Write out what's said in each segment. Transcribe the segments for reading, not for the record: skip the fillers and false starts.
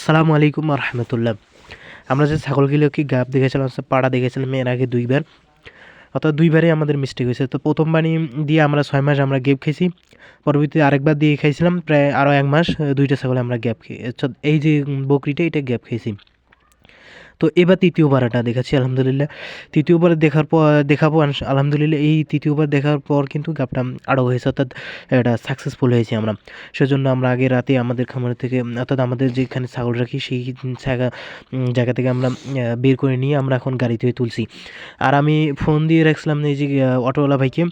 আসসালামু আলাইকুম রহমতুল্লাহ। আমরা যে ছাগলগুলোকে গাব দেখেছিলাম, পাড়া দেখেছিলাম এর আগে দুইবার, অর্থাৎ দুইবারই আমাদের মিস্টেক হয়েছে। তো প্রথমবারই দিয়ে আমরা 6 মাস আমরা গেপ খেয়েছি, পরবর্তীতে আরেকবার দিয়ে খাইছিলাম প্রায় আরও 1 মাস, দুইটা ছাগলে আমরা গ্যাপ খেয়ে, এই যে বকরিটা এটা গ্যাপ খেয়েছি। তো এবার তৃতীয়বার এটা দেখাচ্ছি আলহামদুলিল্লাহ। তৃতীয়বার দেখার পর দেখাবো আলহামদুলিল্লাহ। এই তৃতীয়বার দেখার পর কিন্তু গাবটা আরও হয়েছে, অর্থাৎ এটা সাকসেসফুল হয়েছি আমরা। সেজন্য আমরা আগে রাতে আমাদের খামার থেকে, অর্থাৎ আমাদের যেখানে ছাগল রাখি সেই জায়গা থেকে আমরা বের করে নিয়ে আমরা এখন গাড়িতে তুলছি। আর আমি ফোন দিয়ে রাখছিলাম এই যে অটোওয়ালা ভাইকে,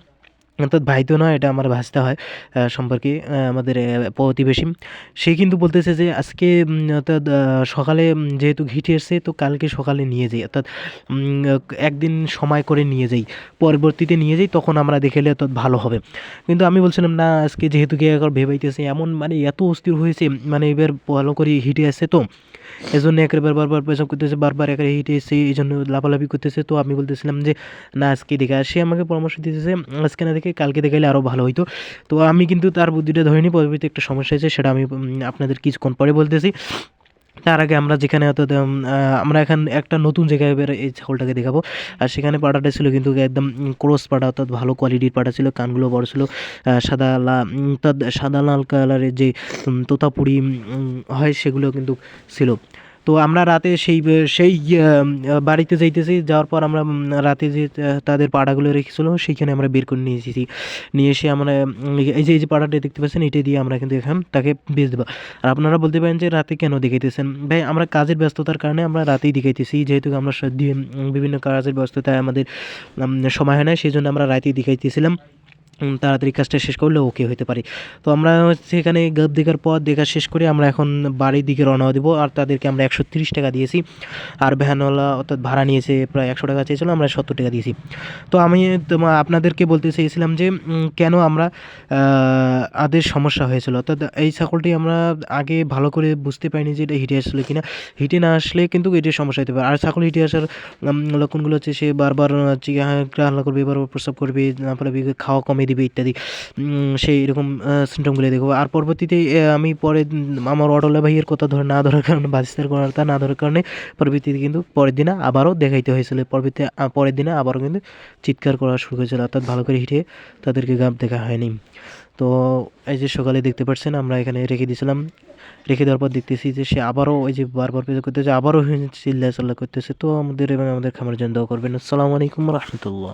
অর্থাৎ ভাই তো নয়, এটা আমার ভাসতে হয় সম্পর্কে, আমাদের প্রতিবেশী। সে কিন্তু বলতেছে যে আজকে অর্থাৎ সকালে যেহেতু ঘিটে এসছে তো কালকে সকালে নিয়ে যাই, অর্থাৎ একদিন সময় করে নিয়ে যাই, পরবর্তীতে নিয়ে যাই, তখন আমরা দেখে এলে অর্থাৎ ভালো হবে। কিন্তু আমি বলছিলাম না, আজকে যেহেতু গিয়ে একবার ভেবাইতেছে এমন, মানে এত অস্থির হয়েছে, মানে এবার ভালো করে হিটে আসছে তো এজন্য একেবারে বারবার পেছাব করতেছে, বারবার একেবারে হিটে এসে এই জন্য লাফালাফি করতেছে। তো আমি বলতেছিলাম যে না আজকে দেখে, আর সে আমাকে পরামর্শ দিতেছে আজকে না দেখে কালকে দেখাইলে আরও ভালো হইতো। তো আমি কিন্তু তার বুদ্ধিটা ধরিনি, পরবর্তীতে একটা সমস্যা হয়েছে, সেটা আমি আপনাদের কিছুক্ষণ পরে বলতেছি। তার আগে আমরা যেখানে অর্থাৎ আমরা এখন একটা নতুন জায়গায় এবার এই ছাগলটাকে দেখাবো। আর সেখানে পাঠাটা ছিল কিন্তু একদম ক্রস পাঠা, অর্থাৎ ভালো কোয়ালিটির পাঠা ছিল, কানগুলো বড় ছিল, অর্থাৎ সাদা লাল কালারের যে তোতাপুরি হয় সেগুলো কিন্তু ছিল। তো আমরা রাতে সেই বাড়িতে যাইতেছি, যাওয়ার পর আমরা রাতে যে তাদের পাড়াগুলো রেখেছিল সেইখানে আমরা বের করে নিয়ে এসেছি। নিয়ে এসে আমরা এই যে পাড়াটা দেখতে পাচ্ছেন, এটা দিয়ে আমরা কিন্তু এখন তাকে বেচ দেবো। আর আপনারা বলতে পারেন যে রাতে কেন দেখাইতেছেন ভাই? আমরা কাজের ব্যস্ততার কারণে আমরা রাতেই দেখাইতেছি, যেহেতু আমরা বিভিন্ন কাজের ব্যস্ততায় আমাদের সময় হয় না, সেই জন্য আমরা রাতেই দেখাইতেছিলাম, তাড়াতাড়ি কাজটা শেষ করলে ওকে হতে পারে। তো আমরা হচ্ছে এখানে গাব দেখার পর দেখা শেষ করে আমরা এখন বাড়ির দিকে রওনা দেবো। আর তাদেরকে আমরা 130 টাকা দিয়েছি, আর ভ্যানওয়ালা অর্থাৎ ভাড়া নিয়েছে প্রায় 100 টাকা চেয়েছিল, আমরা 70 টাকা দিয়েছি। তো আমি আপনাদেরকে বলতে চেয়েছিলাম যে কেন আমরা আদের সমস্যা হয়েছিল, অর্থাৎ এই ছাগলটি আমরা আগে ভালো করে বুঝতে পারিনি যে এটা হিটে আসলে কিনা। হিটে না আসলে কিন্তু এটির সমস্যা হতে পারে। আর ছাগল হিটে আসার লক্ষণগুলো হচ্ছে সে বারবার হাল্লা করবে, বারবার প্রস্রাব করবে, তারপরে খাওয়া কমিয়ে দিবে ইত্যাদি, সেই এরকম সিমটমগুলো দেখবো। আর পরবর্তীতে আমি পরে আমার অটোলা ভাইয়ের কথা না ধরার কারণে, বাজিস্তার কথা না ধরার কারণে পরবর্তীতে কিন্তু পরের দিনে আবারও দেখাইতে হয়েছিল। পরের দিনে আবারও কিন্তু চিৎকার করা শুরু হয়েছিল, অর্থাৎ ভালো করে হিটে তাদেরকে গাব দেখা হয়নি। তো এই যে সকালে দেখতে পাচ্ছেন আমরা এখানে রেখে দিয়েছিলাম, রেখে দেওয়ার পর দেখতেছি যে সে আবারও ওই যে বারবার পেজা করতেছে, আবারও চিল্লা করতেছে। তো আমাদের এবং আমাদের খামারের জন্য দোয়া করবেন। আসসালামু আলাইকুম রহমতুল্লাহ।